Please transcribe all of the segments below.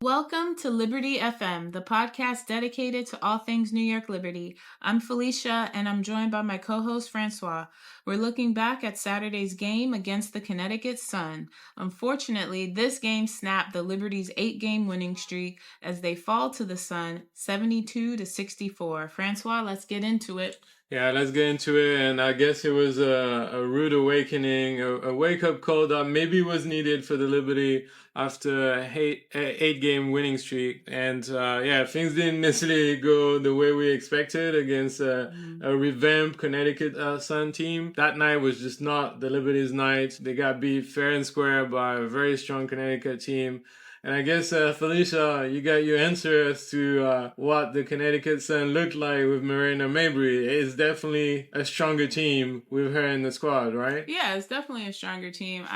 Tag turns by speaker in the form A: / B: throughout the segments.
A: Welcome to Liberty FM, the podcast dedicated to all things New York Liberty. I'm Felicia, and I'm joined by my co-host Francois. We're looking back at Saturday's game against the Connecticut Sun. Unfortunately, this game snapped the Liberty's 8-game winning streak as they fall to the Sun 72-64. Francois, let's get into it.
B: Yeah, let's get into it. And I guess it was a rude awakening, a wake-up call that maybe was needed for the Liberty after an eight-game winning streak. And things didn't necessarily go the way we expected against a revamped Connecticut Sun team. That night was just not the Liberty's night. They got beat fair and square by a very strong Connecticut team. And I guess, Felicia, you got your answer as to what the Connecticut Sun looked like with Marina Mabrey. It's definitely a stronger team with her in the squad, right?
A: Yeah, it's definitely a stronger team.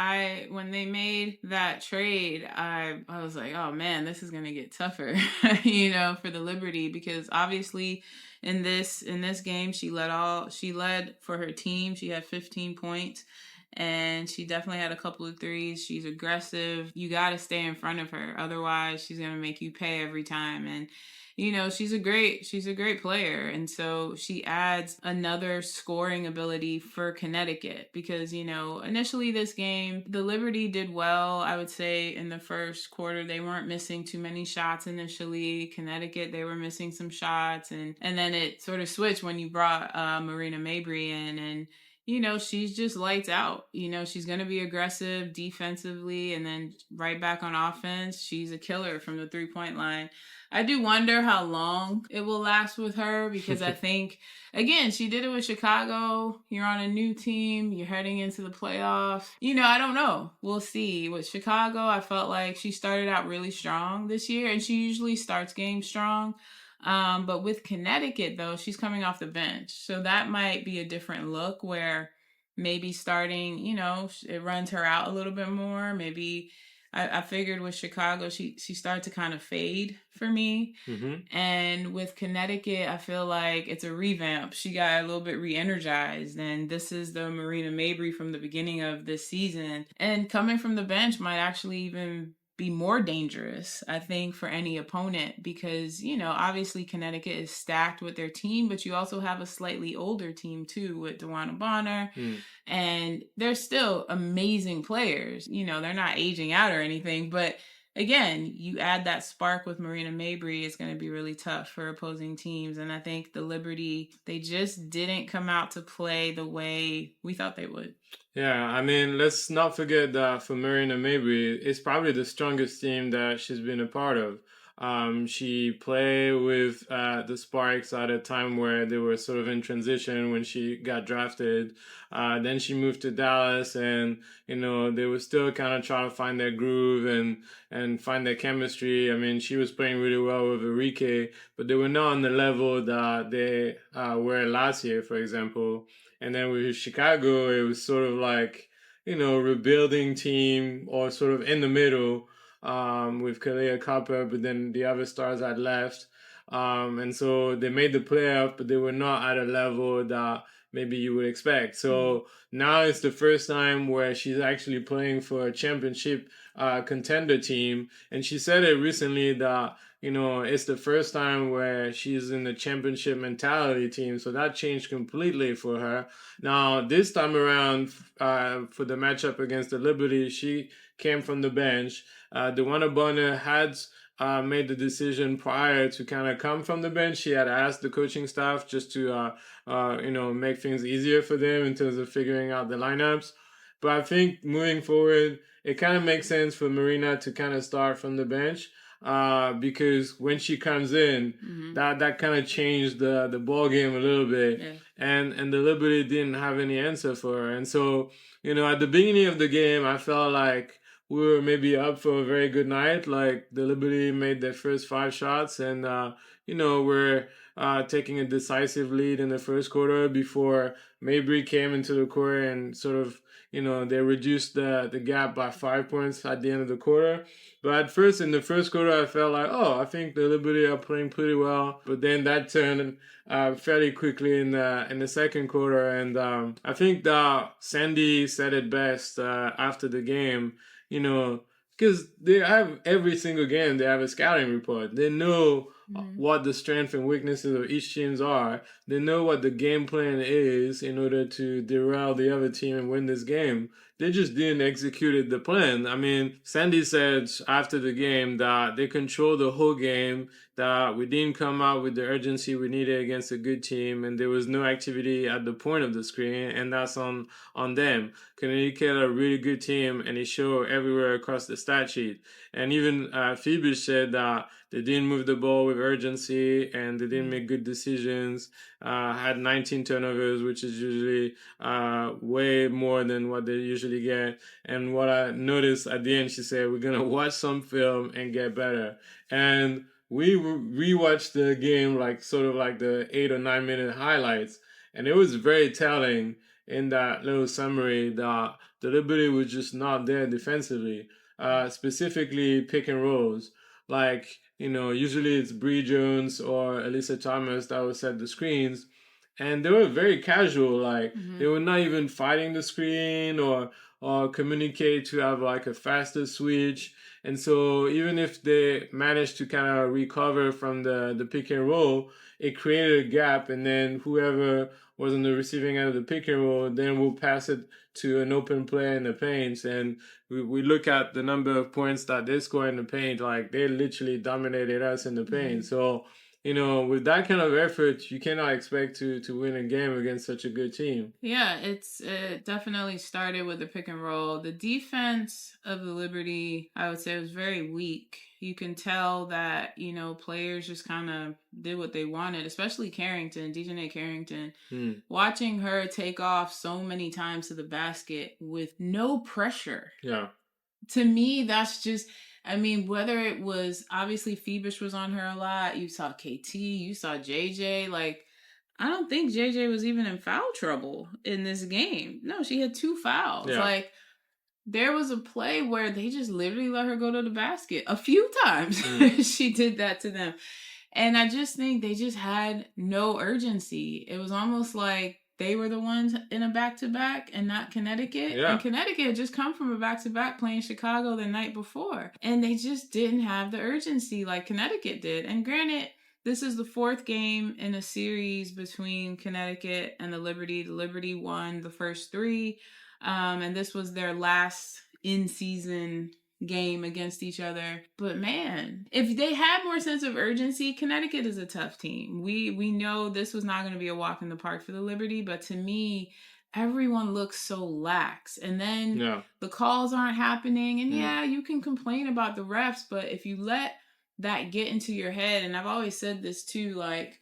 A: When they made that trade, I was like, oh man, this is going to get tougher, for the Liberty, because obviously in this game, she led for her team. She had 15 points. And she definitely had a couple of threes. She's aggressive. You got to stay in front of her. Otherwise, she's going to make you pay every time. And, she's a great player. And so she adds another scoring ability for Connecticut because, initially this game, the Liberty did well. I would say in the first quarter, they weren't missing too many shots initially. Connecticut, they were missing some shots. And then it sort of switched when you brought Marina Mabrey in, and she's just lights out. She's going to be aggressive defensively, and then right back on offense, she's a killer from the 3-point line. I do wonder how long it will last with her because I think, again, she did it with Chicago. You're on a new team. You're heading into the playoffs. I don't know. We'll see. With Chicago, I felt like she started out really strong this year, and she usually starts games strong. But with Connecticut, though, she's coming off the bench. So that might be a different look where maybe starting, it runs her out a little bit more. Maybe I figured with Chicago, she started to kind of fade for me. Mm-hmm. And with Connecticut, I feel like it's a revamp. She got a little bit re-energized. And this is the Marina Mabrey from the beginning of this season. And coming from the bench might actually even be more dangerous, I think, for any opponent because, obviously Connecticut is stacked with their team, but you also have a slightly older team too with DeWanna Bonner, and they're still amazing players. They're not aging out or anything, but again, you add that spark with Marina Mabrey, it's going to be really tough for opposing teams. And I think the Liberty, they just didn't come out to play the way we thought they would.
B: Yeah, I mean, let's not forget that for Marina Mabrey, it's probably the strongest team that she's been a part of. She played with the Sparks at a time where they were sort of in transition when she got drafted. Then she moved to Dallas, and they were still kind of trying to find their groove and find their chemistry. I mean, she was playing really well with Enrique, but they were not on the level that they were last year, for example. And then with Chicago, it was sort of like, rebuilding team or sort of in the middle with Kalia Copper, but then the other stars had left. And so they made the playoff, but they were not at a level that maybe you would expect. So now it's the first time where she's actually playing for a championship contender team. And she said it recently that, it's the first time where she's in the championship mentality team. So that changed completely for her. Now, this time around, for the matchup against the Liberty, she came from the bench. DeWanna Bonner had made the decision prior to kind of come from the bench. She had asked the coaching staff just to, make things easier for them in terms of figuring out the lineups. But I think moving forward, it kind of makes sense for Marina to kind of start from the bench. Because when she comes in, that kind of changed the ball game a little bit, and the Liberty didn't have any answer for her. And so, at the beginning of the game, I felt like we were maybe up for a very good night. Like the Liberty made their first 5 shots, and we're taking a decisive lead in the first quarter before Mabrey came into the quarter and sort of, they reduced the gap by 5 points at the end of the quarter. But at first, in the first quarter, I felt like, I think the Liberty are playing pretty well. But then that turned fairly quickly in the second quarter. And I think that Sandy said it best after the game. because they have every single game, they have a scouting report. They know what the strengths and weaknesses of each teams are. They know what the game plan is in order to derail the other team and win this game. They just didn't execute the plan. I mean, Sandy said after the game that they controlled the whole game, that we didn't come out with the urgency we needed against a good team, and there was no activity at the point of the screen, and that's on them. Connecticut are a really good team, and it showed everywhere across the stat sheet. And even Phoebe said that they didn't move the ball with urgency and they didn't make good decisions. Had 19 turnovers, which is usually way more than what they usually get. And what I noticed at the end, she said, we're going to watch some film and get better. And we rewatched the game, like sort of like the 8 or 9 minute highlights. And it was very telling in that little summary that the Liberty was just not there defensively, specifically pick and rolls. Like, usually it's Bree Jones or Alyssa Thomas that would set the screens. And they were very casual, like they were not even fighting the screen or communicate to have like a faster switch. And so even if they managed to kind of recover from the pick and roll, it created a gap, and then whoever was on the receiving end of the pick and roll then will pass it to an open player in the paint. And we look at the number of points that they score in the paint, like they literally dominated us in the paint. So, with that kind of effort, you cannot expect to win a game against such a good team.
A: Yeah, it definitely started with the pick and roll. The defense of the Liberty, I would say, was very weak. You can tell that, players just kind of did what they wanted, especially Carrington, Dejanay Carrington. Watching her take off so many times to the basket with no pressure.
B: Yeah.
A: To me, that's just... I mean, whether it was... Obviously, Phoebus was on her a lot. You saw KT. You saw JJ. Like, I don't think JJ was even in foul trouble in this game. No, she had 2 fouls.
B: Yeah.
A: Like, there was a play where they just literally let her go to the basket a few times. She did that to them. And I just think they just had no urgency. It was almost like they were the ones in a back-to-back and not Connecticut.
B: Yeah.
A: And Connecticut had just come from a back-to-back playing Chicago the night before. And they just didn't have the urgency like Connecticut did. And granted, this is the 4th game in a series between Connecticut and the Liberty. The Liberty won the first 3. And this was their last in-season game against each other. But man, if they had more sense of urgency, Connecticut is a tough team. We know this was not going to be a walk in the park for the Liberty, but to me, everyone looks so lax. And then the calls aren't happening. And you can complain about the refs, but if you let that get into your head, and I've always said this too, like,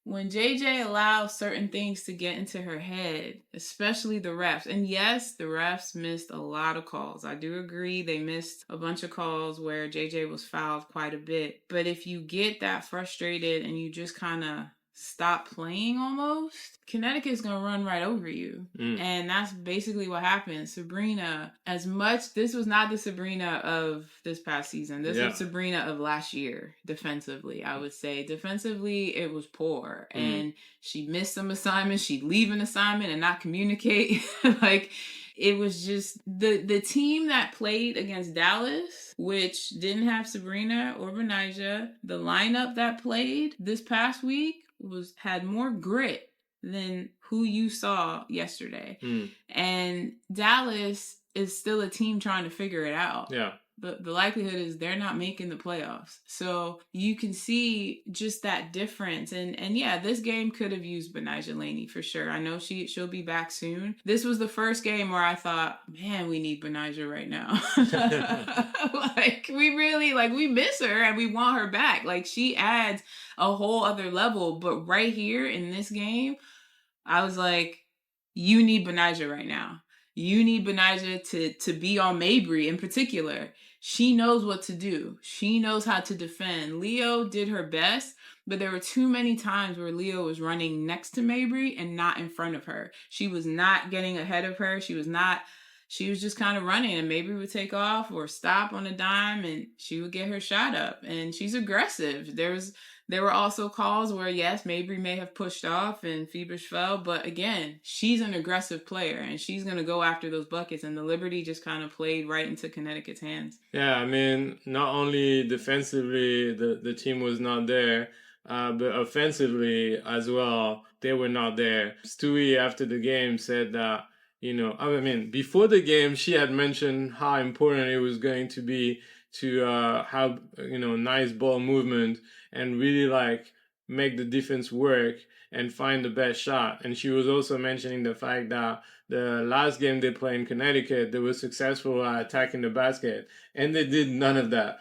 A: when JJ allows certain things to get into her head, especially the refs, and yes, the refs missed a lot of calls. I do agree they missed a bunch of calls where JJ was fouled quite a bit. But if you get that frustrated and you just kind of stop playing almost, Connecticut's going to run right over you. And that's basically what happened. Sabrina, as much, this was not the Sabrina of this past season. This was Sabrina of last year, defensively, I would say. Defensively, it was poor. And she missed some assignments. She'd leave an assignment and not communicate. Like, it was just the team that played against Dallas, which didn't have Sabrina or Benijah, the lineup that played this past week had more grit than who you saw yesterday. And Dallas is still a team trying to figure it out.
B: Yeah.
A: The likelihood is they're not making the playoffs. So you can see just that difference. And this game could have used Benijah Laney for sure. I know she'll be back soon. This was the first game where I thought, man, we need Benijah right now. Like, we really, we miss her and we want her back. Like, she adds a whole other level. But right here in this game, I was like, you need Benijah right now. You need Benijah to be on Mabrey in particular. She knows what to do. She knows how to defend. Leo did her best, but there were too many times where Leo was running next to Mabrey and not in front of her. She was not getting ahead of her. She was just kind of running, and Mabrey would take off or stop on a dime and she would get her shot up. And she's aggressive. There There were also calls where, yes, Mabrey may have pushed off and Fevers fell, but again, she's an aggressive player and she's going to go after those buckets, and the Liberty just kind of played right into Connecticut's hands.
B: Yeah, I mean, not only defensively the team was not there, but offensively as well, they were not there. Stewie, after the game, said that, I mean, before the game, she had mentioned how important it was going to be to have, nice ball movement and really like make the defense work and find the best shot. And she was also mentioning the fact that the last game they played in Connecticut, they were successful at attacking the basket, and they did none of that.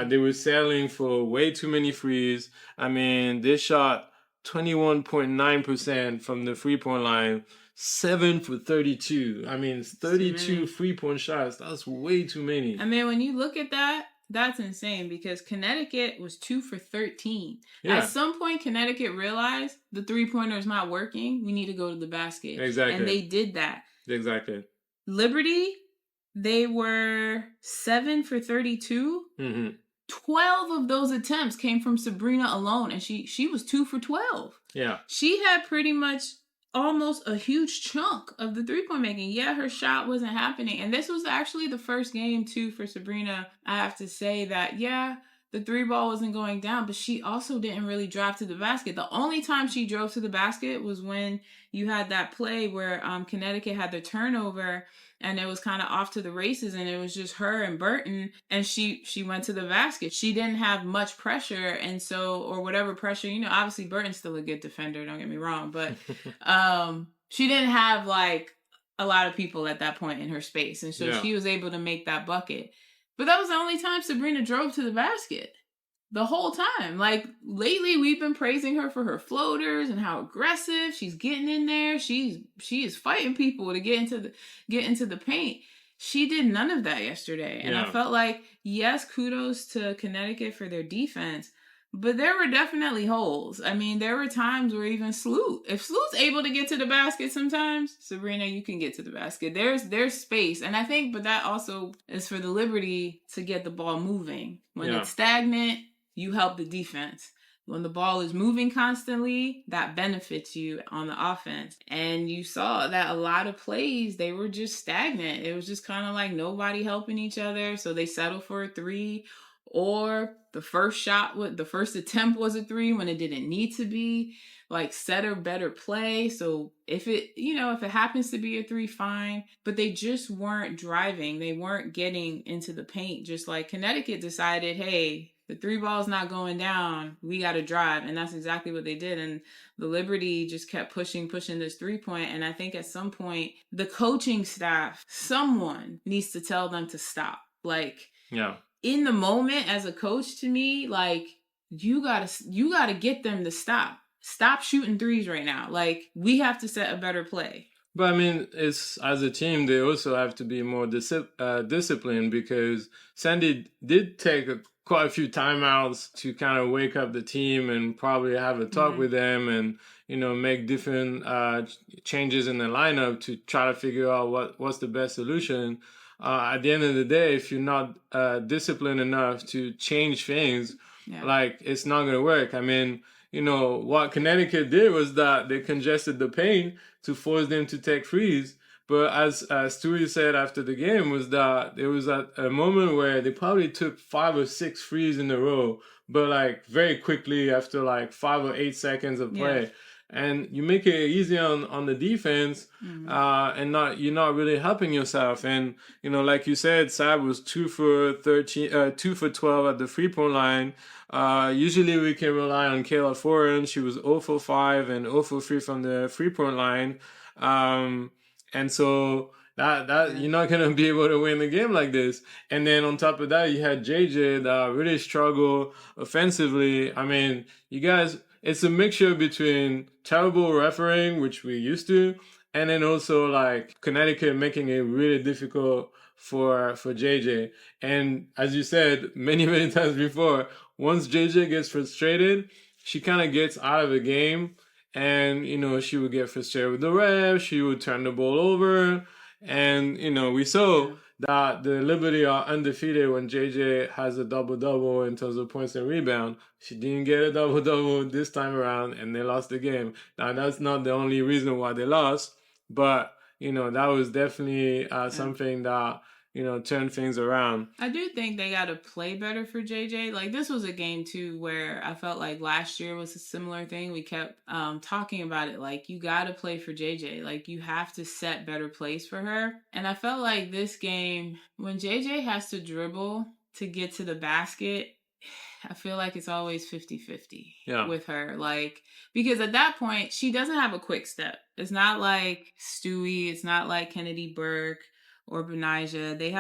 B: They were settling for way too many frees. I mean, they shot 21.9% from the three-point line, 7 for 32. I mean, 32 three-point shots. That's way too many.
A: I mean, when you look at that, that's insane because Connecticut was 2 for 13. Yeah. At some point, Connecticut realized the three-pointer is not working. We need to go to the basket.
B: Exactly.
A: And they did that.
B: Exactly.
A: Liberty, they were 7 for 32. Mm-hmm. 12 of those attempts came from Sabrina alone, and she was 2 for 12.
B: Yeah.
A: She had pretty much almost a huge chunk of the three-point making. Yeah, her shot wasn't happening. And this was actually the first game, too, for Sabrina. I have to say that, yeah, the three ball wasn't going down, but she also didn't really drive to the basket. The only time she drove to the basket was when you had that play where Connecticut had the turnover and it was kind of off to the races, and it was just her and Burton, and she went to the basket. She didn't have much pressure, and so, or whatever pressure, obviously Burton's still a good defender, don't get me wrong, but she didn't have like a lot of people at that point in her space, and so she was able to make that bucket. But that was the only time Sabrina drove to the basket. The whole time. Like, lately we've been praising her for her floaters and how aggressive she's getting in there. She is fighting people to get into the paint. She did none of that yesterday. And I felt like, yes, kudos to Connecticut for their defense, but there were definitely holes. I mean, there were times where even Sloot, if Sloot's able to get to the basket sometimes, Sabrina, you can get to the basket. There's space. And I think, but that also is for the Liberty to get the ball moving. When it's stagnant, you help the defense. When the ball is moving constantly, that benefits you on the offense. And you saw that a lot of plays, they were just stagnant. It was just kind of like nobody helping each other. So they settled for a three, or the first attempt was a three when it didn't need to be. Like, set a better play. So if it happens to be a three, fine. But they just weren't driving. They weren't getting into the paint. Just like Connecticut decided, hey, the three ball's not going down. We got to drive. And that's exactly what they did. And the Liberty just kept pushing this 3-point. And I think at some point, the coaching staff, someone needs to tell them to stop. Like, in the moment as a coach, to me, like, you gotta get them to stop. Stop shooting threes right now. Like, we have to set a better play.
B: But I mean, it's as a team, they also have to be more disciplined, because Sandy did take quite a few timeouts to kind of wake up the team and probably have a talk with them and, make different changes in the lineup to try to figure out what's the best solution. At the end of the day, if you're not disciplined enough to change things, like, it's not going to work. I mean, what Connecticut did was that they congested the paint to force them to take threes. But as Stewart said after the game, was that there was a moment where they probably took 5 or 6 threes in a row, but like very quickly after like 5 or 8 seconds of play. Yeah. And you make it easy on the defense, and you're not really helping yourself. And, like you said, Sab was 2 for 12 at the 3-point line. Usually we can rely on Kayla Foran. She was 0 for 5 and 0 for 3 from the 3-point line. And so that you're not going to be able to win the game like this. And then on top of that, you had JJ that really struggled offensively. I mean, you guys, it's a mixture between terrible refereeing, which we used to, and then also like Connecticut making it really difficult for JJ. And as you said many, many times before, once JJ gets frustrated, she kind of gets out of the game, and, she would get frustrated with the ref. She would turn the ball over. And, we saw that the Liberty are undefeated when JJ has a double-double in terms of points and rebound. She didn't get a double-double this time around, and they lost the game. Now, that's not the only reason why they lost, but, that was definitely something that, turned things around.
A: I do think they got to play better for JJ. Like, this was a game, too, where I felt like last year was a similar thing. We kept talking about it. Like, you got to play for JJ. Like, you have to set better plays for her. And I felt like this game, when JJ has to dribble to get to the basket, I feel like it's always 50-50 with her. Like, because at that point, she doesn't have a quick step. It's not like Stewie. It's not like Kennedy Burke or Benijah. They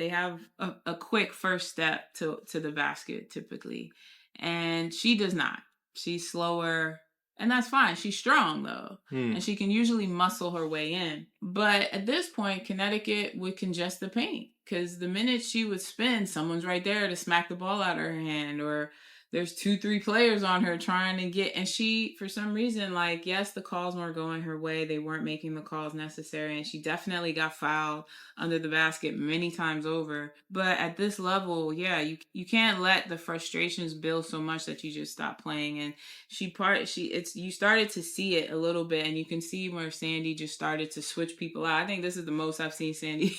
A: have a quick first step to the basket typically. And she does not. She's slower. And that's fine. She's strong, though. And she can usually muscle her way in. But at this point, Connecticut would congest the paint. Because the minute she would spin, someone's right there to smack the ball out of her hand. Or there's 2-3 players on her trying to get... And she, for some reason, like, yes, the calls weren't going her way. They weren't making the calls necessary. And she definitely got fouled under the basket many times over. But at this level, yeah, you can't let the frustrations build so much that you just stop playing. And you started to see it a little bit, and you can see where Sandy just started to switch people out. I think this is the most I've seen Sandy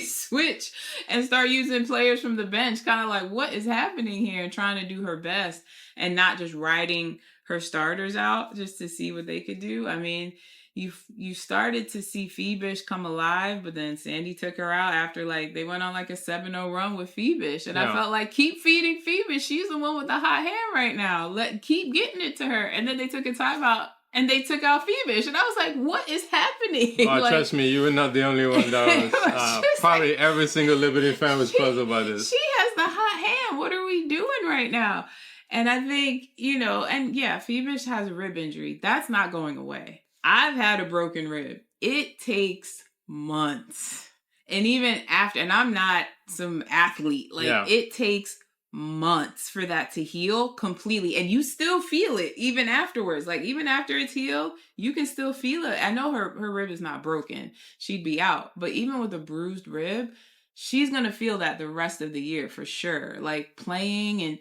A: switch and start using players from the bench, kind of like, what is happening here, and trying to do her best and not just riding her starters out just to see what they could do. I mean, you started to see Phoebish come alive, but then Sandy took her out after they went on a 7-0 run with Phoebish. And I felt like, keep feeding Phoebish. She's the one with the hot hand right now. Keep getting it to her. And then they took a timeout and they took out Phoebish. And I was like, what is happening?
B: Oh, trust me, you were not the only one that was probably every single Liberty fan was puzzled by this.
A: She has the hot hand. What are we doing right now? And I think, Phoebish has a rib injury. That's not going away. I've had a broken rib. It takes months. And even after, and I'm not some athlete, it takes months for that to heal completely. And you still feel it even afterwards. Even after it's healed, you can still feel it. I know her rib is not broken. She'd be out. But even with a bruised rib, she's going to feel that the rest of the year for sure. Playing, and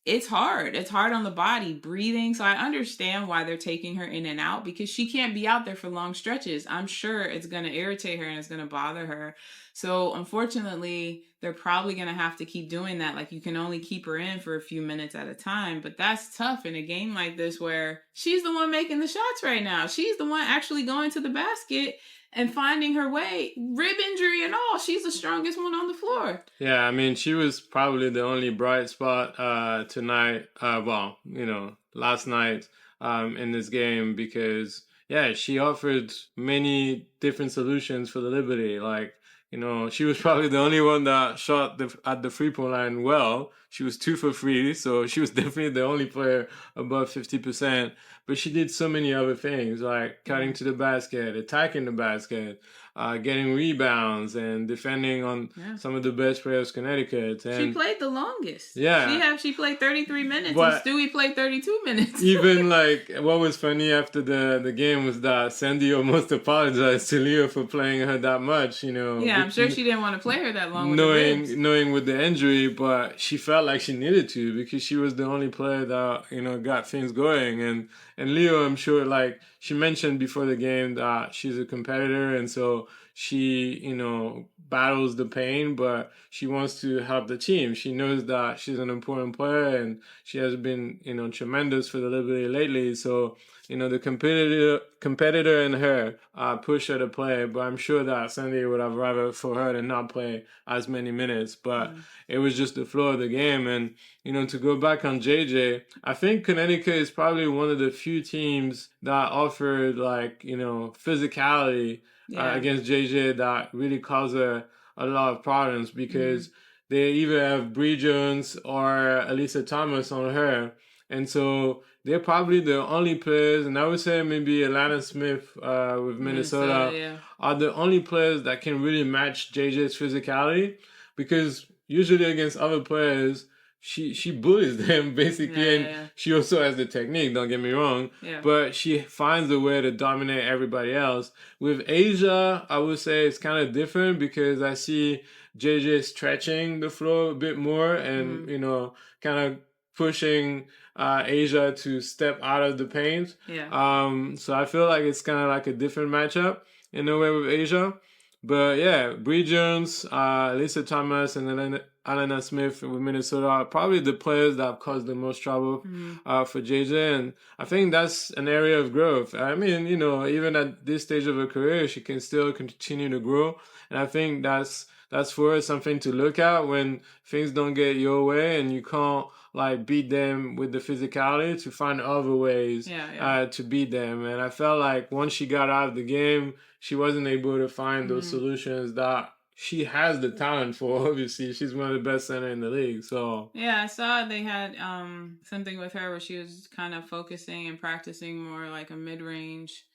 A: it's hard. It's hard on the body, breathing. So I understand why they're taking her in and out, because she can't be out there for long stretches. I'm sure it's going to irritate her and it's going to bother her. So unfortunately, they're probably going to have to keep doing that. You can only keep her in for a few minutes at a time. But that's tough in a game like this where she's the one making the shots right now. She's the one actually going to the basket and finding her way, rib injury and all. She's the strongest one on the floor.
B: Yeah, I mean, she was probably the only bright spot tonight, last night in this game, because, she offered many different solutions for the Liberty. She was probably the only one that shot at the free-throw line well. She was 2 for 3, so she was definitely the only player above 50%. But she did so many other things, like cutting to the basket, attacking the basket, getting rebounds, and defending on some of the best players Connecticut. And
A: she played the longest.
B: Yeah.
A: She played 33 minutes, and Stewie played 32 minutes.
B: Even what was funny after the game was that Sandy almost apologized to Leo for playing her that much,
A: Yeah, I'm sure she didn't want to play her that long with
B: knowing with the injury, but she felt like she needed to, because she was the only player that, got things going. And Leo, I'm sure, she mentioned before the game that she's a competitor, and so she, battles the pain, but she wants to help the team. She knows that she's an important player, and she has been, tremendous for the Liberty lately. So, the competitor in her pushed her to play, but I'm sure that Sandy would have rather for her to not play as many minutes. But it was just the flow of the game. And, to go back on JJ, I think Connecticut is probably one of the few teams that offered physicality against JJ that really caused her a lot of problems, because they either have Bree Jones or Elisa Thomas on her. And so they're probably the only players, and I would say maybe Alana Smith with Minnesota are the only players that can really match JJ's physicality, because usually against other players, she bullies them basically,
A: Yeah,
B: and
A: yeah,
B: she also has the technique. Don't get me wrong,
A: yeah.
B: but she finds a way to dominate everybody else. With Asia, I would say it's kind of different because I see JJ stretching the floor a bit more, and
A: Mm-hmm.
B: you know, kind of pushing Asia to step out of the paint.
A: Yeah.
B: So I feel like it's kind of like a different matchup in a way with Asia. But yeah, Bree Jones, Lisa Thomas, and Alana Smith with Minnesota are probably the players that have caused the most trouble
A: Mm-hmm.
B: for JJ. And I think that's an area of growth. I mean, you know, even at this stage of her career, she can still continue to grow. And I think that's for her something to look at when things don't get your way and you can't like beat them with the physicality, to find other ways to beat them. And I felt like once she got out of the game, she wasn't able to find those solutions that she has the talent for. Obviously, she's one of the best center in the league. So
A: yeah, I saw they had something with her where she was kind of focusing and practicing more like a mid-range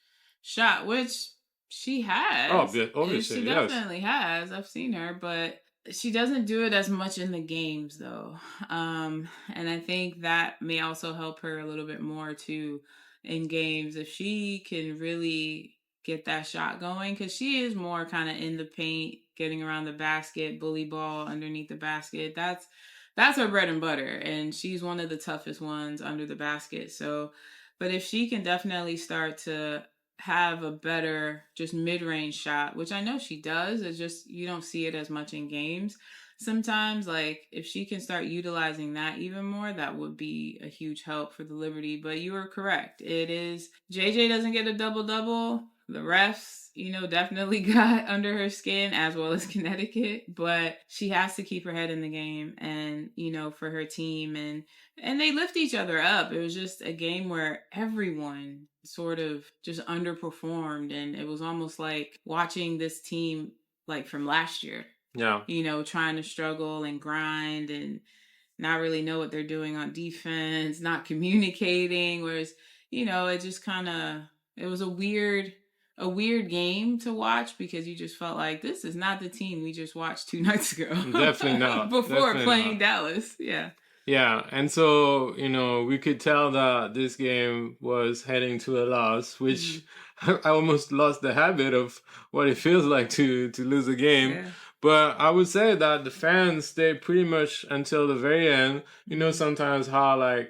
A: shot, which she has.
B: obviously,
A: She
B: yes.
A: definitely has. I've seen her, but she doesn't do it as much in the games though. And I think that may also help her a little bit more too in games if she can really get that shot going, because she is more kind of in the paint, getting around the basket, bully ball underneath the basket. That's her bread and butter, and she's one of the toughest ones under the basket. So, but if she can definitely start to have a better just mid-range shot, which I know she does, it's just you don't see it as much in games sometimes. Like if she can start utilizing that even more, that would be a huge help for the Liberty. But you are correct, it is JJ doesn't get a double-double. The refs, definitely got under her skin, as well as Connecticut, but she has to keep her head in the game and, for her team, and they lift each other up. It was just a game where everyone sort of just underperformed, and it was almost like watching this team like from last year.
B: Yeah.
A: Trying to struggle and grind and not really know what they're doing on defense, not communicating, whereas, it just kind of, it was a weird game to watch, because you just felt like this is not the team we just watched 2 nights ago.
B: Definitely not.
A: Before
B: Definitely
A: playing
B: not.
A: Dallas. Yeah.
B: Yeah, and so, we could tell that this game was heading to a loss, which I almost lost the habit of what it feels like to lose a game.
A: Yeah.
B: But I would say that the fans stayed pretty much until the very end. Sometimes how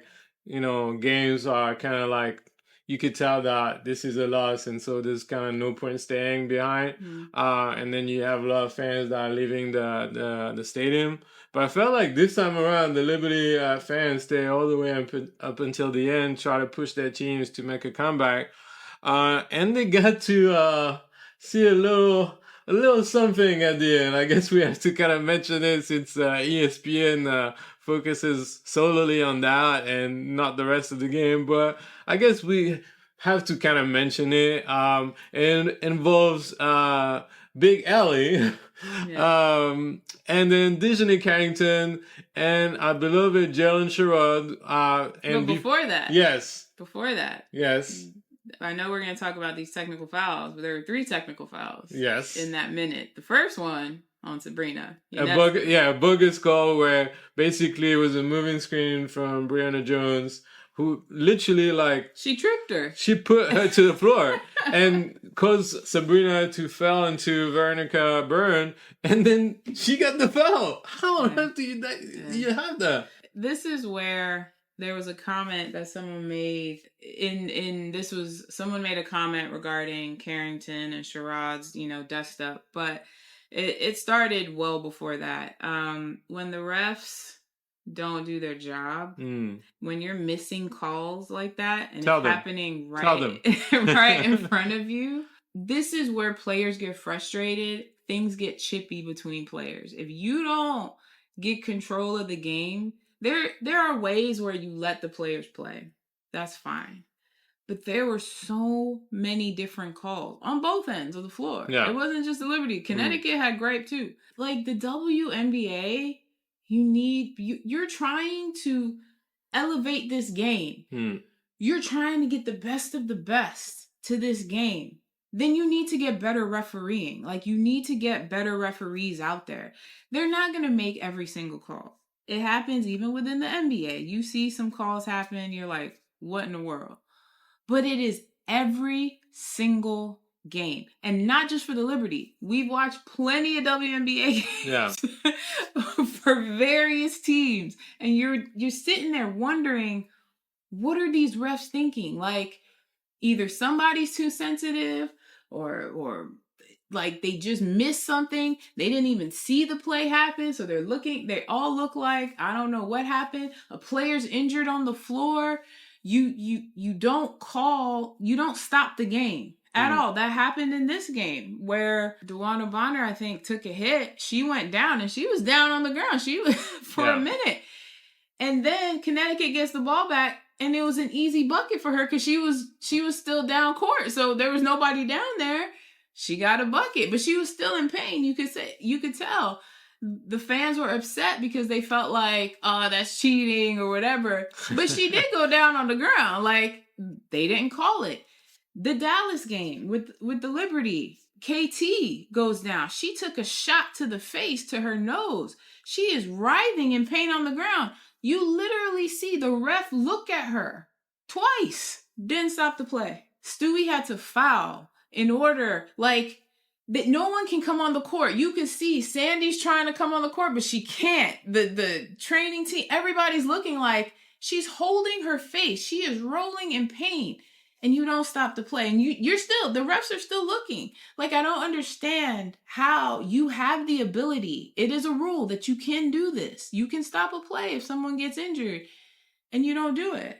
B: games are kind of like, you could tell that this is a loss, and so there's kind of no point staying behind. And then you have a lot of fans that are leaving the stadium. But I felt like this time around, the Liberty fans stay all the way up until the end, try to push their teams to make a comeback. And they got to see a little something at the end. I guess we have to kind of mention it since ESPN focuses solely on that and not the rest of the game. But I guess we have to kind of mention it. It involves Big Ellie.
A: Yeah.
B: And then Disney Carrington and our beloved Jaylyn Sherrod.
A: But before that.
B: Yes.
A: Before that.
B: Yes.
A: I know we're going to talk about these technical fouls, but there were 3 technical fouls.
B: Yes.
A: In that minute. The first one on Sabrina.
B: A bogus call where basically it was a moving screen from Breanna Jones, who literally
A: she tripped her.
B: She put her to the floor and caused Sabrina to fall into Veronica Byrne, and then she got the foul. How on earth do you have that?
A: This is where there was a comment that someone made someone made a comment regarding Carrington and Sherrod's, dust up, but it started well before that. When the refs don't do their job, when you're missing calls like that and it's happening right in front of you, this is where players get frustrated. Things get chippy between players. If you don't get control of the game, there are ways where you let the players play. That's fine. But there were so many different calls on both ends of the floor.
B: Yeah.
A: It wasn't just the Liberty. Connecticut had gripe too. Like the WNBA, you're trying to elevate this game. You're trying to get the best of the best to this game. Then you need to get better refereeing. Like you need to get better referees out there. They're not going to make every single call. It happens even within the NBA. You see some calls happen, you're like, what in the world? But it is every single game. And not just for the Liberty. We've watched plenty of WNBA games
B: Yeah.
A: for various teams. And you're sitting there wondering, what are these refs thinking? Like, either somebody's too sensitive or like they just missed something. They didn't even see the play happen. So they all look like, I don't know what happened. A player's injured on the floor. You don't stop the game at all. That happened in this game where DeWanna Bonner, I think, took a hit. She went down and she was down on the ground. She was for a minute. And then Connecticut gets the ball back and it was an easy bucket for her because she was still down court. So there was nobody down there. She got a bucket, but she was still in pain. You could tell. The fans were upset because they felt like, oh, that's cheating or whatever. But she did go down on the ground. Like, they didn't call it. The Dallas game with the Liberty, KT goes down. She took a shot to the face, to her nose. She is writhing in pain on the ground. You literally see the ref look at her twice. Didn't stop the play. Stewie had to foul in order, like, that no one can come on the court. You can see Sandy's trying to come on the court, but she can't. The training team, everybody's looking like she's holding her face. She is rolling in pain. And you don't stop the play. And the refs are still looking. Like, I don't understand how you have the ability. It is a rule that you can do this. You can stop a play if someone gets injured and you don't do it.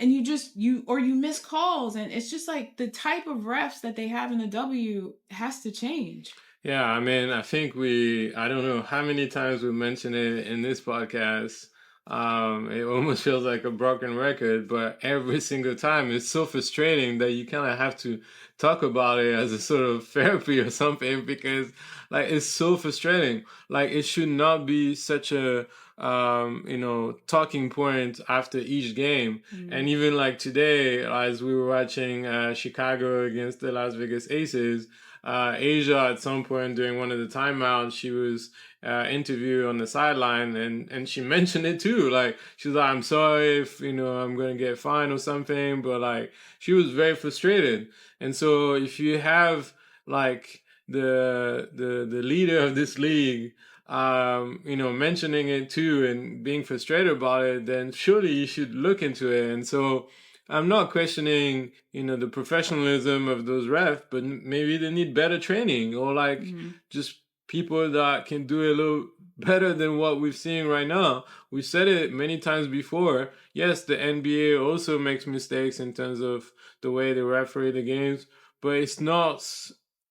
A: And you miss calls. And it's just like the type of refs that they have in the W has to change.
B: Yeah, I mean, I think I don't know how many times we mentioned it in this podcast. It almost feels like a broken record, but every single time it's so frustrating that you kind of have to talk about it as a sort of therapy or something, because like it's so frustrating. Like, it should not be such a talking point after each game. And even like today, as we were watching Chicago against the Las Vegas Aces, Asia at some point during one of the timeouts, she was interviewed on the sideline, and she mentioned it too. Like, she was like, I'm sorry if I'm gonna get fined or something, but like, she was very frustrated. And so if you have like the leader of this league mentioning it too and being frustrated about it, then surely you should look into it. And so I'm not questioning, the professionalism of those refs, but maybe they need better training, or like just people that can do it a little better than what we've seen right now. We said it many times before. Yes, the NBA also makes mistakes in terms of the way they referee the games, but it's not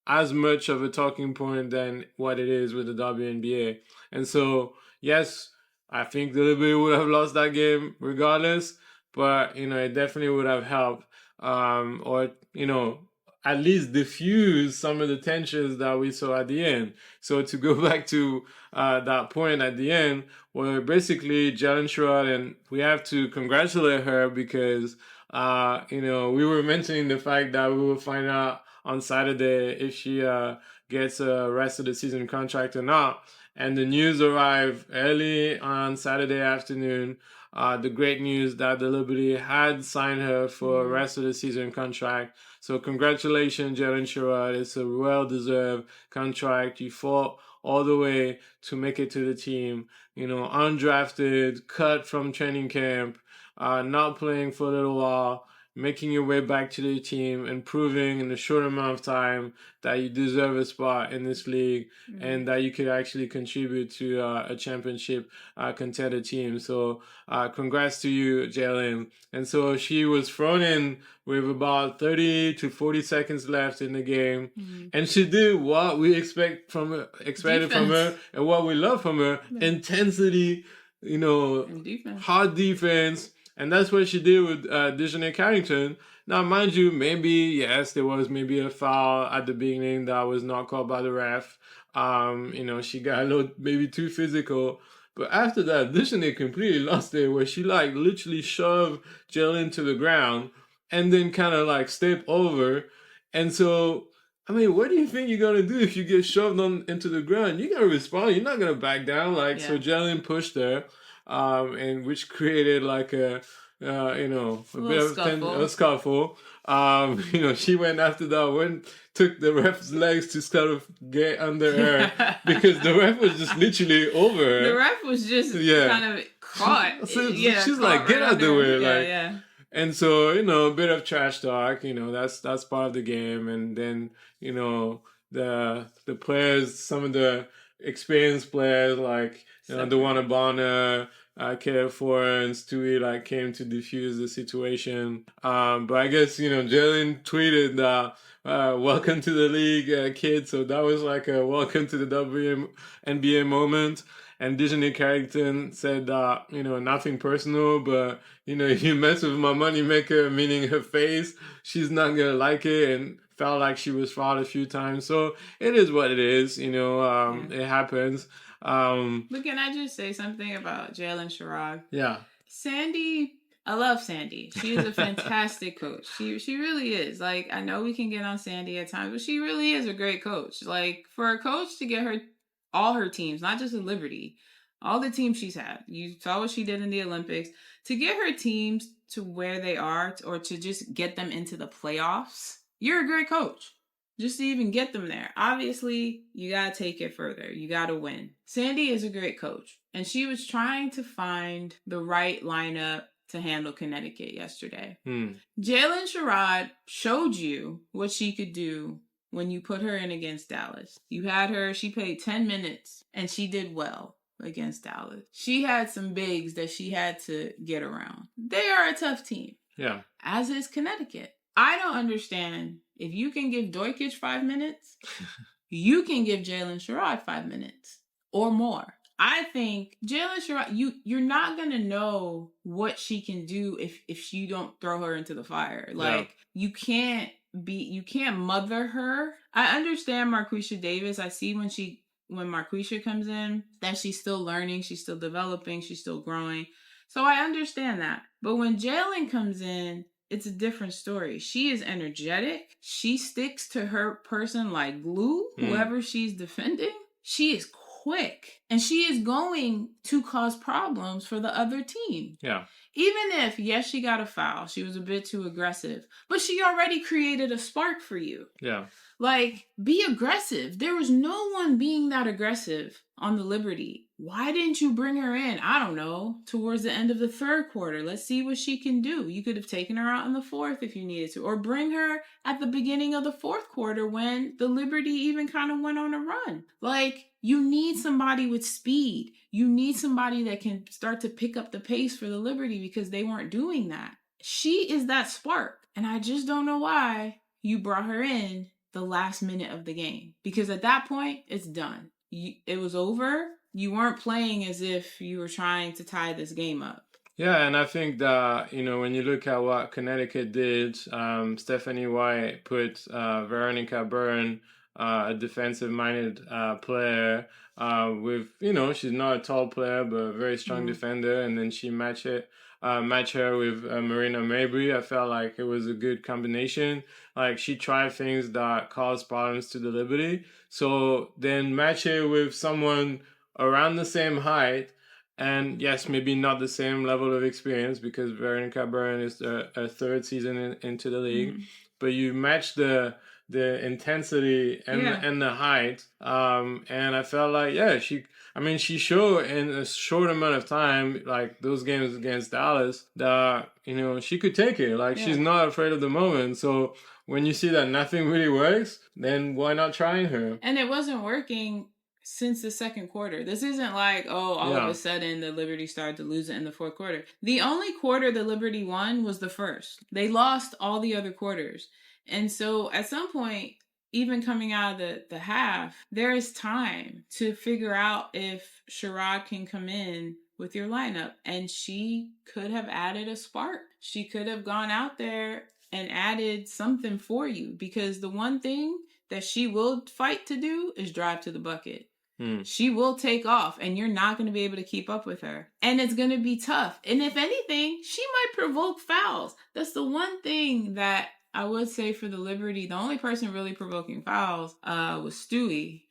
B: as much of a talking point than what it is with the WNBA. And so, yes, I think the Liberty would have lost that game regardless, but, it definitely would have helped, or, at least diffuse some of the tensions that we saw at the end. So to go back to that point at the end, where basically Jaylyn Sherrod, and we have to congratulate her because, we were mentioning the fact that we will find out on Saturday if she gets a rest of the season contract or not. And the news arrived early on Saturday afternoon. The great news that the Liberty had signed her for a rest of the season contract. So congratulations, Jaylyn Sherrod. It's a well-deserved contract. You fought all the way to make it to the team. Undrafted, cut from training camp, not playing for a little while, making your way back to the team and proving in a short amount of time that you deserve a spot in this league and that you could actually contribute to a championship contender team. So congrats to you, Jaylyn. And so she was thrown in with about 30 to 40 seconds left in the game. And she did what we expected from her and what we love from her. Intensity, hard defense. And that's what she did with Dejanay Carrington. Now, mind you, yes, there was maybe a foul at the beginning that was not called by the ref. She got a little, maybe too physical. But after that, Dejanay completely lost it, where she literally shoved Jaylyn to the ground and then kind of stepped over. And so, what do you think you're going to do if you get shoved into the ground? You're going to respond. You're not going to back down. So Jaylyn pushed her. and which created like a a bit of
A: scuffle.
B: a scuffle. She went after that one, took the ref's legs to sort of get under her because the ref was just literally over her.
A: The ref was just kind of caught.
B: She's
A: caught
B: like, get
A: right
B: out the way, like.
A: Yeah.
B: And so, a bit of trash talk, that's part of the game. And then, the players, some of the experienced players, like, the one Bonner, for and Stewie, like, came to defuse the situation. But I guess, Jaylyn tweeted that, welcome to the league, kid. So that was like a welcome to the WNBA moment. And Disney Carrington said that, nothing personal, but, if you mess with my moneymaker, meaning her face, she's not going to like it, and felt like she was fouled a few times. So it is what it is, It happens.
A: But can I just say something about Jaylyn Sherrod?
B: Yeah.
A: Sandy, I love Sandy. She is a fantastic coach. She really is. Like, I know we can get on Sandy at times, but she really is a great coach. Like, for a coach to get all her teams, not just in Liberty, all the teams she's had. You saw what she did in the Olympics. To get her teams to where they are, or to just get them into the playoffs, you're a great coach. Just to even get them there. Obviously, you got to take it further. You got to win. Sandy is a great coach. And she was trying to find the right lineup to handle Connecticut yesterday. Jaylyn Sherrod showed you what she could do when you put her in against Dallas. You had her, she played 10 minutes, and she did well against Dallas. She had some bigs that she had to get around. They are a tough team.
B: Yeah.
A: As is Connecticut. I don't understand. If you can give Dojkic 5 minutes, you can give Jaylyn Sherrod 5 minutes or more. I think Jaylyn Sherrod, you're not going to know what she can do if you don't throw her into the fire. Like, you can't mother her. I understand Marquisha Davis. I see when Marquisha comes in that she's still learning, she's still developing, she's still growing. So I understand that. But when Jaylyn comes in, it's a different story. She is energetic. She sticks to her person like glue, whoever she's defending. She is quick. And she is going to cause problems for the other team.
B: Yeah.
A: Even if, yes, she got a foul. She was a bit too aggressive. But she already created a spark for you.
B: Yeah.
A: Like, be aggressive. There was no one being that aggressive on the Liberty. Why didn't you bring her in? I don't know. Towards the end of the third quarter. Let's see what she can do. You could have taken her out in the fourth if you needed to. Or bring her at the beginning of the fourth quarter when the Liberty even kind of went on a run. Like, you need somebody with speed. You need somebody that can start to pick up the pace for the Liberty because they weren't doing that. She is that spark. And I just don't know why you brought her in the last minute of the game. Because at that point, it's done. It was over. You weren't playing as if you were trying to tie this game up.
B: Yeah, and I think that, when you look at what Connecticut did, Stephanie White put Veronica Byrne, a defensive-minded player, with, she's not a tall player, but a very strong defender, and then she match her with Marina Mabrey. I felt like it was a good combination. Like, she tried things that caused problems to the Liberty. So then match her with someone around the same height, and yes, maybe not the same level of experience because Veronica Byrne is a third season into the league, but you match the intensity and the height, and I felt like she showed in a short amount of time, like those games against Dallas, that she could take it. Like, she's not afraid of the moment. So when you see that nothing really works, then why not trying her?
A: And it wasn't working since the second quarter. This isn't like, all of a sudden the Liberty started to lose it in the fourth quarter. The only quarter the Liberty won was the first. They lost all the other quarters. And so at some point, even coming out of the half, there is time to figure out if Sherrod can come in with your lineup. And she could have added a spark. She could have gone out there and added something for you. Because the one thing that she will fight to do is drive to the bucket. She will take off, and you're not going to be able to keep up with her. And it's going to be tough. And if anything, she might provoke fouls. That's the one thing that I would say for the Liberty. The only person really provoking fouls was Stewie.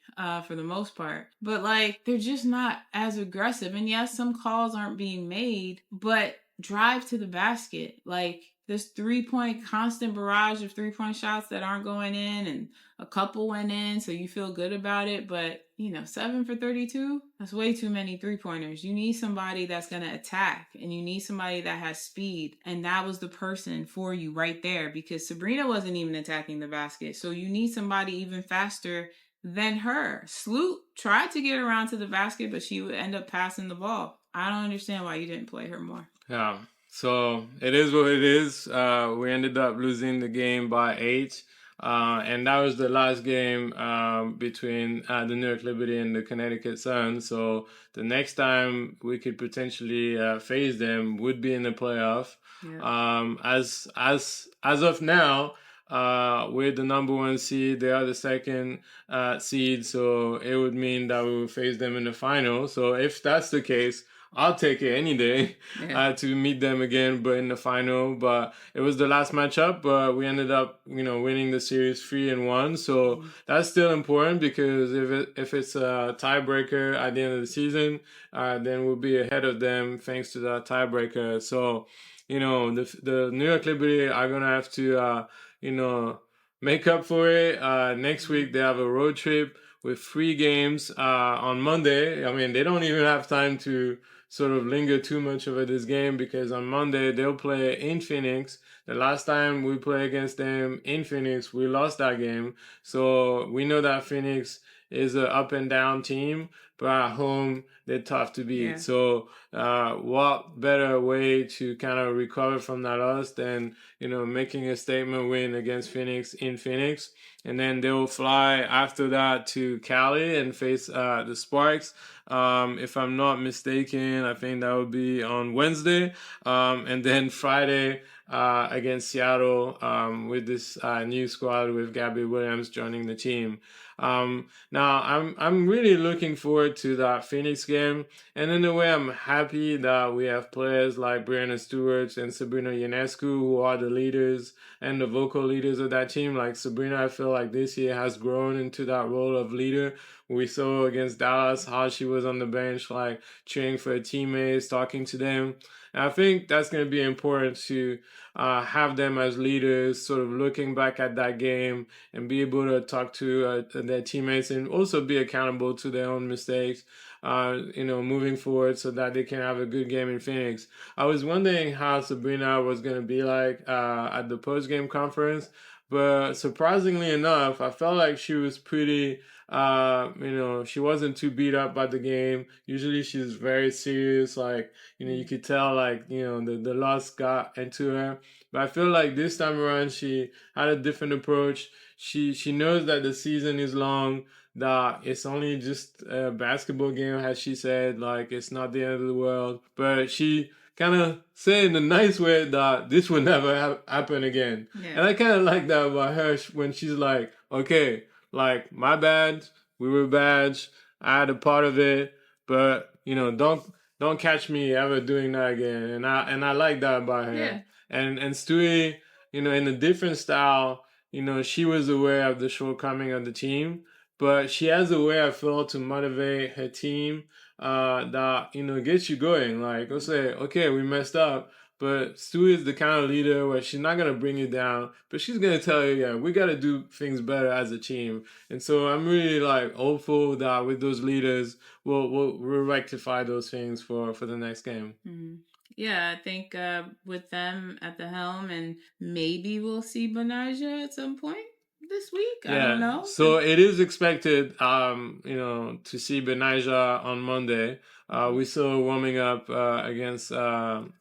A: for the most part. But like, they're just not as aggressive. And yes, some calls aren't being made, but drive to the basket. Like, this 3 point constant barrage of 3 point shots that aren't going in, and a couple went in, so you feel good about it. But 7 for 32, that's way too many 3 pointers. You need somebody that's going to attack, and you need somebody that has speed. And that was the person for you right there, because Sabrina wasn't even attacking the basket. So you need somebody even faster than her. Sloot tried to get around to the basket, but she would end up passing the ball. I don't understand why you didn't play her more.
B: Yeah. So it is what it is. We ended up losing the game by 8. And that was the last game between the New York Liberty and the Connecticut Sun. So the next time we could potentially face them would be in the playoff. Yeah. As of now, we're the number 1 seed. They are the second seed. So it would mean that we will face them in the final. So if that's the case, I'll take it any day to meet them again, but in the final. But it was the last matchup, but we ended up, winning the series 3-1. So that's still important, because if it's a tiebreaker at the end of the season, then we'll be ahead of them thanks to that tiebreaker. So, the New York Liberty are gonna have to, make up for it. Next week they have a road trip with 3 games on Monday. I mean, they don't even have time to sort of linger too much over this game, because on Monday they'll play in Phoenix. The last time we played against them in Phoenix, we lost that game. So we know that Phoenix is an up and down team, but at home they're tough to beat. Yeah. So what better way to kind of recover from that loss than making a statement win against Phoenix in Phoenix. And then they'll fly after that to Cali and face the Sparks. If I'm not mistaken, I think that would be on Wednesday. And then Friday against Seattle with this new squad with Gabby Williams joining the team. Now I'm really looking forward to that Phoenix game, and in a way I'm happy that we have players like Breanna Stewart and Sabrina Ionescu, who are the leaders and the vocal leaders of that team. Like Sabrina, I feel like this year has grown into that role of leader. We saw against Dallas how she was on the bench, like cheering for her teammates, talking to them. And I think that's going to be important to have them as leaders, sort of looking back at that game and be able to talk to their teammates, and also be accountable to their own mistakes, moving forward, so that they can have a good game in Phoenix. I was wondering how Sabrina was going to be like at the post-game conference, but surprisingly enough, I felt like she was pretty, she wasn't too beat up by the game. Usually she's very serious, like, you could tell, like, the loss got into her. But I feel like this time around, she had a different approach. She knows that the season is long, that it's only just a basketball game, as she said, like, it's not the end of the world. But she kind of said in a nice way that this will never happen again. Yeah. And I kind of like that about her, when she's like, okay, like, my bad, we were bad, I had a part of it, but, don't catch me ever doing that again. And I like that about her. Yeah. And Stewie, in a different style, she was aware of the shortcoming of the team, but she has a way, I feel, to motivate her team that, gets you going. Like, let's say, okay, we messed up, but Stewie is the kind of leader where she's not going to bring you down, but she's going to tell you, yeah, we got to do things better as a team. And so I'm really, like, hopeful that with those leaders, we'll rectify those things for the next game.
A: Mm-hmm. Yeah, I think with them at the helm, and maybe we'll see Bonaja at some point this week. I don't know.
B: So it is expected, to see Bonaja on Monday. We saw her warming up against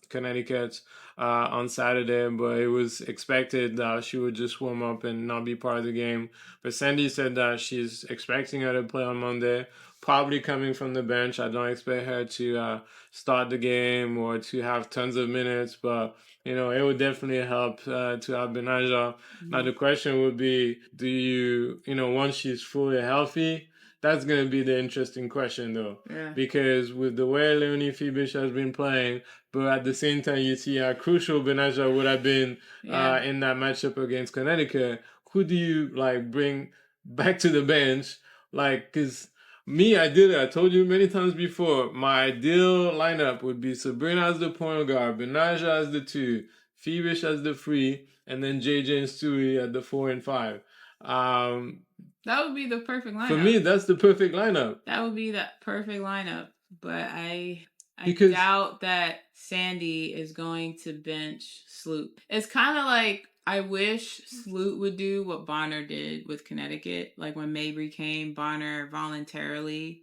B: Connecticut on Saturday, but it was expected that she would just warm up and not be part of the game. But Sandy said that she's expecting her to play on Monday, probably coming from the bench. I don't expect her to start the game or to have tons of minutes, but it would definitely help to have Bonaja. Mm-hmm. Now the question would be, do you, once she's fully healthy, that's going to be the interesting question, though. Yeah. Because with the way Leonie Fibish has been playing, but at the same time, you see how crucial Bonaja would have been in that matchup against Connecticut. Who do you, like, bring back to the bench, Like, because me, I told you many times before, my ideal lineup would be Sabrina as the point guard, Benaja as the 2, Phoebish as the 3, and then JJ and Stewie at the 4 and 5.
A: That would be the perfect lineup.
B: For me, that's the perfect lineup.
A: That would be the perfect lineup. But I doubt that Sandy is going to bench Sloot. It's kind of like, I wish Sloot would do what Bonner did with Connecticut. Like when Mabrey came, Bonner voluntarily,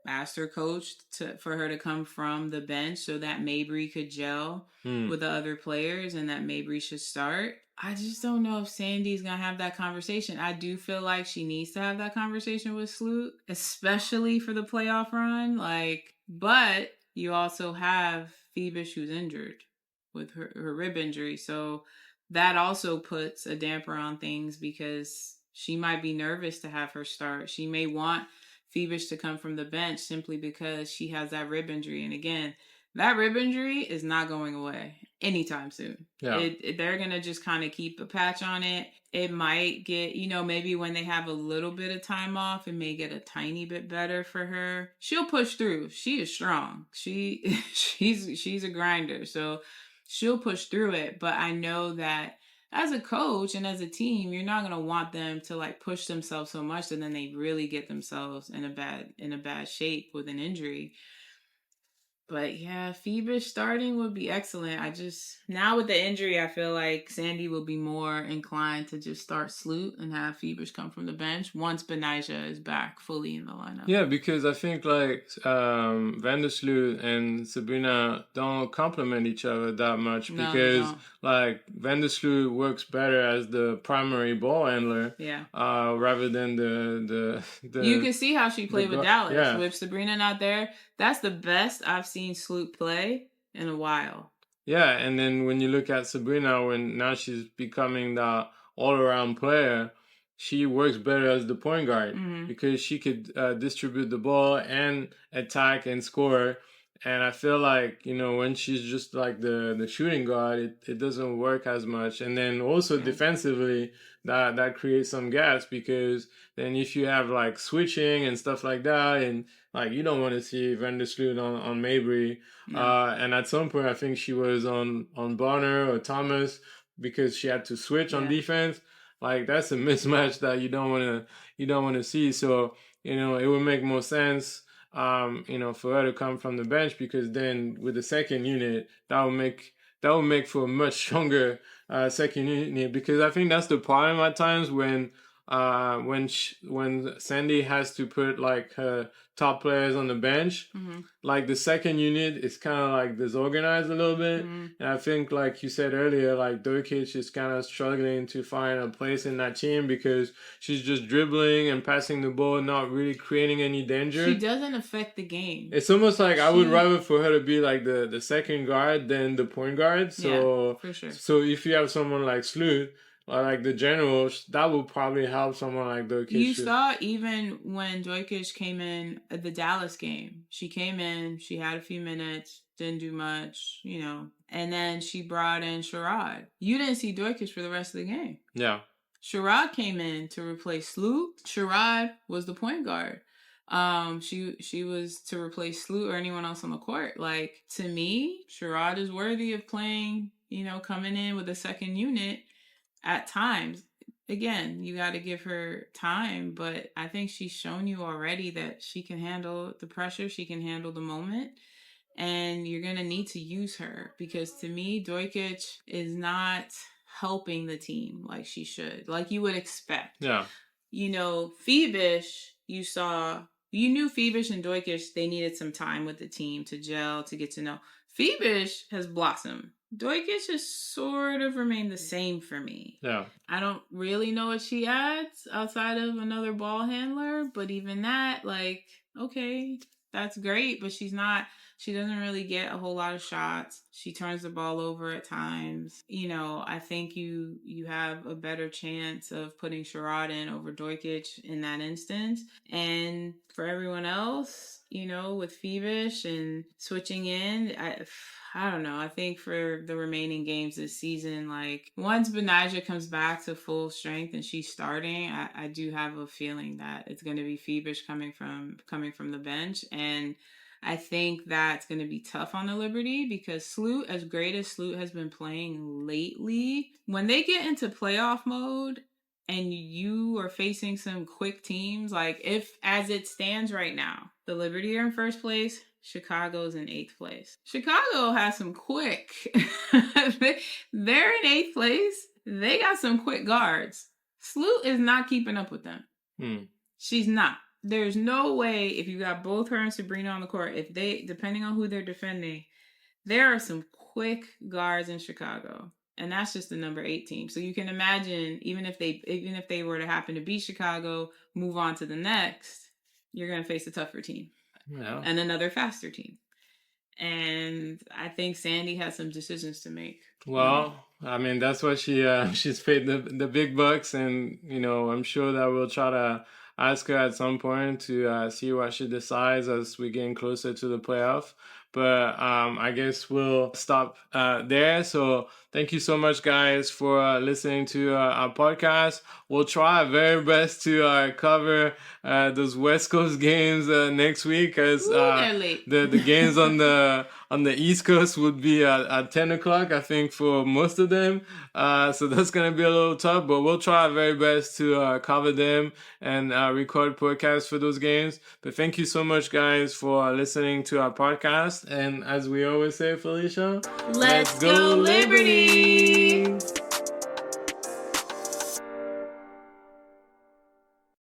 A: asked her coach for her to come from the bench so that Mabrey could gel with the other players and that Mabrey should start. I just don't know if Sandy's going to have that conversation. I do feel like she needs to have that conversation with Sloot, especially for the playoff run. But you also have Phoebish who's injured with her rib injury. So that also puts a damper on things because she might be nervous to have her start. She may want Phoebish to come from the bench simply because she has that rib injury. And again, that rib injury is not going away anytime soon. Yeah. They're going to just kind of keep a patch on it. It might get, maybe when they have a little bit of time off, it may get a tiny bit better for her. She'll push through. She is strong. She's a grinder. So she'll push through it. But I know that as a coach and as a team, you're not going to want them to push themselves so much that then they really get themselves in a bad shape with an injury. But yeah, Phoebish starting would be excellent. Now with the injury, I feel like Sandy will be more inclined to just start Sloot and have Phoebish come from the bench once Benaja is back fully in the lineup.
B: Yeah, because I think Vandersloot and Sabrina don't complement each other that much because Vandersloot works better as the primary ball handler.
A: Yeah.
B: Rather than the
A: you can see how she played with Dallas. Yeah. With Sabrina not there, that's the best I've seen Sloot play in a while.
B: Yeah, and then when you look at Sabrina, when now she's becoming the all-around player, she works better as the point guard because she could distribute the ball and attack and score. And I feel like, when she's just like the shooting guard, it doesn't work as much. And then also defensively, that creates some gaps because then if you have switching and stuff like that, and you don't want to see Vandersloot on Mabrey. And at some point, I think she was on Bonner or Thomas because she had to switch on defense. That's a mismatch that you don't want to see. So, it would make more sense, for her to come from the bench because then with the second unit, that would make for a much stronger second unit because I think that's the problem at times when Sandy has to put her top players on the bench, the second unit is kind of disorganized a little bit. And I think like you said earlier, Durkic is kind of struggling to find a place in that team because she's just dribbling and passing the ball, not really creating any danger.
A: She doesn't affect the game.
B: It's almost like I would rather for her to be the second guard than the point guard. So,
A: for sure.
B: So if you have someone like Sloot, or the general, that will probably help someone like Durkic.
A: You saw even when Durkic came in at the Dallas game. She came in, she had a few minutes, didn't do much, and then she brought in Sherrod. You didn't see Durkic for the rest of the game.
B: Yeah.
A: Sherrod came in to replace Sloot. Sherrod was the point guard. She was to replace Sloot or anyone else on the court. To me, Sherrod is worthy of playing, coming in with a second unit. At times, again, you got to give her time, but I think she's shown you already that she can handle the pressure, she can handle the moment, and you're going to need to use her because to me, Durkic is not helping the team like she should, like you would expect.
B: Yeah.
A: Phoebish, you knew Phoebish and Durkic, they needed some time with the team to gel, to get to know. Phoebish has blossomed. Durkic has sort of remained the same for me.
B: Yeah.
A: I don't really know what she adds outside of another ball handler, but even that, okay, that's great, but she doesn't really get a whole lot of shots. She turns the ball over at times. I think you have a better chance of putting Sherrod in over Durkic in that instance. And for everyone else, you know, with Phoebus and switching in. I don't know. I think for the remaining games this season, like once Benijah comes back to full strength and she's starting, I do have a feeling that it's going to be Phoebus coming from the bench, and I think that's going to be tough on the Liberty because Sloot, as great as Sloot has been playing lately, when they get into playoff mode and you are facing some quick teams, like if as it stands right now, the Liberty are in first place, Chicago's in 8th place. Chicago has some quick. They're in 8th place. They got some quick guards. Sloot is not keeping up with them. She's not. There's no way if you got both her and Sabrina on the court, if they, depending on who they're defending, there are some quick guards in Chicago. And that's just the number 8 team. So you can imagine, even if they were to happen to beat Chicago, move on to the next, you're going to face a tougher team.
B: Yeah.
A: And another faster team. And I think Sandy has some decisions to make.
B: Well, I mean, that's what she's paid the big bucks, and you know, I'm sure that we'll try to ask her at some point to see what she decides as we getting closer to the playoff. But I guess we'll stop there. So thank you so much, guys, for listening to our podcast. We'll try our very best to cover those West Coast games next week, as the games on the East Coast would be at 10 o'clock, I think, for most of them. So that's going to be a little tough, but we'll try our very best to cover them and record podcasts for those games. But thank you so much, guys, for listening to our podcast. And as we always say, Felicia,
A: let's go Liberty!